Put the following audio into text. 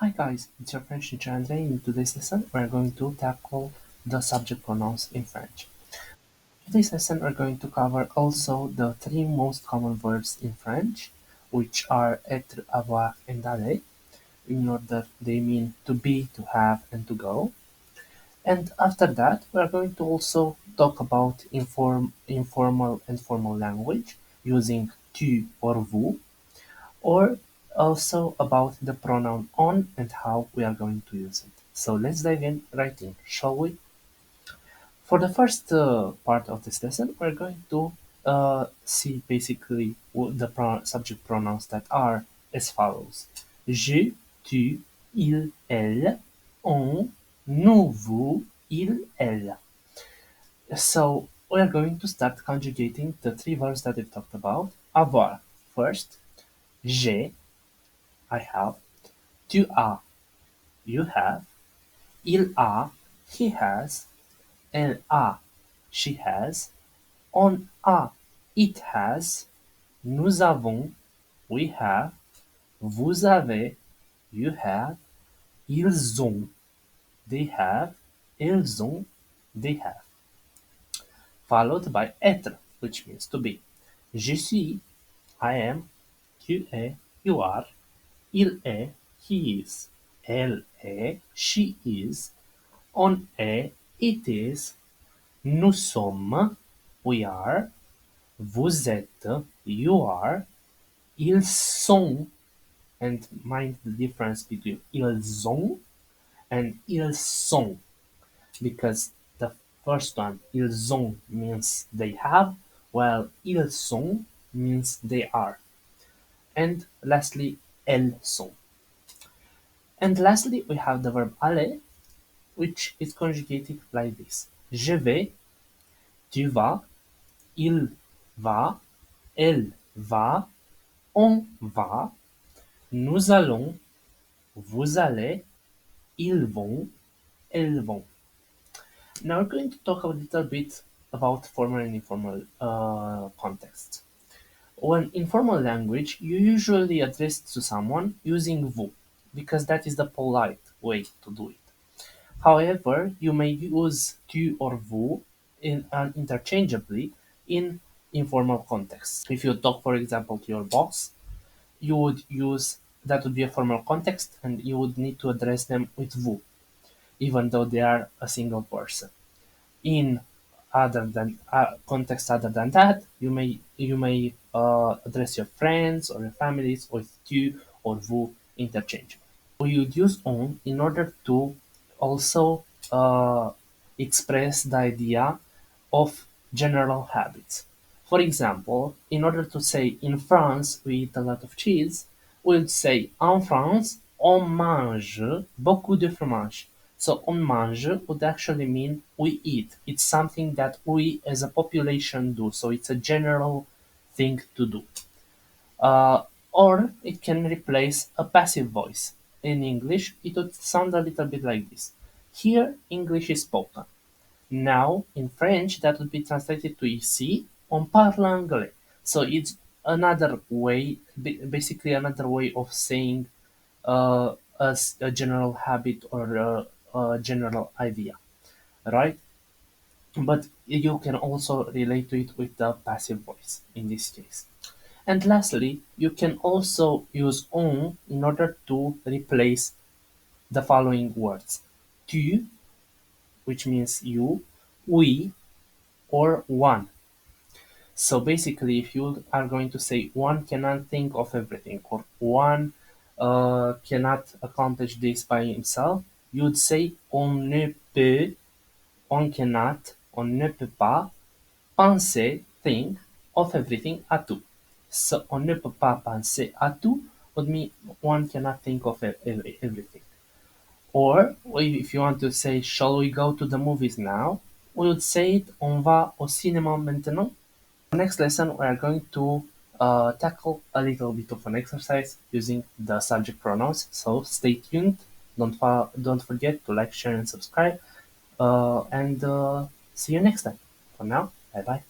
Hi guys, it's your French teacher Andrei. In today's lesson, we're going to tackle the subject pronouns in French. In today's lesson, we're going to cover also the three most common verbs in French, which are être, avoir, and aller. In order, they mean to be, to have, and to go. And after that, we're going to also talk about informal and formal language using tu or vous, or also about the pronoun on and how we are going to use it. So let's dive in right in, shall we? For the first part of this lesson, we're going to see basically the subject pronouns that are as follows. Je, tu, il, elle, on, nous, vous, il, elle. So we are going to start conjugating the three verbs that we talked about. Avoir, first. J'ai, I have. Tu as, you have. Il a, he has. Elle a, she has. On a, it has. Nous avons, we have. Vous avez, you have. Ils ont, they have. Elles ont, they have. Followed by être, which means to be. Je suis, I am. Tu es, you are. Il est, he is. Elle est, she is. On est, it is. Nous sommes, we are. Vous êtes, you are. Ils sont, and mind the difference between ils ont and ils sont, because the first one, ils ont, means they have, while ils sont means they are. And lastly, elles sont. And lastly, we have the verb aller, which is conjugated like this. Je vais, tu vas, il va, elle va, on va, nous allons, vous allez, ils vont, elles vont. Now we're going to talk a little bit about formal and informal context. When informal language, you usually address to someone using vous, because that is the polite way to do it. However, you may use tu or vous interchangeably in informal contexts. If you talk, for example, to your boss, you would use that would be a formal context, and you would need to address them with vous, even though they are a single person. In other than context other than that, you may address your friends or your families with tu or vous interchangeably. We would use on in order to also express the idea of general habits. For example, in order to say in France we eat a lot of cheese, we would say en France on mange beaucoup de fromage. So on mange would actually mean we eat. It's something that we as a population do. So it's a general thing to do. Or it can replace a passive voice. In English, it would sound a little bit like this. Here, English is spoken. Now, in French, that would be translated to ici, on parle anglais. So it's another way, basically another way of saying a general habit or a general idea, right? But you can also relate to it with the passive voice in this case. And lastly, you can also use on in order to replace the following words. Tu, which means you, we, or one. So basically, if you are going to say one cannot think of everything, or one cannot accomplish this by himself, you would say on ne peut, on cannot, on ne peut pas penser, think of everything à tout. So on ne peut pas penser à tout would mean one cannot think of everything. Or if you want to say, shall we go to the movies now? We would say it, on va au cinéma maintenant. Next lesson, we are going to tackle a little bit of an exercise using the subject pronouns. So stay tuned. Don't forget to like, share, and subscribe. And see you next time. For now, bye bye.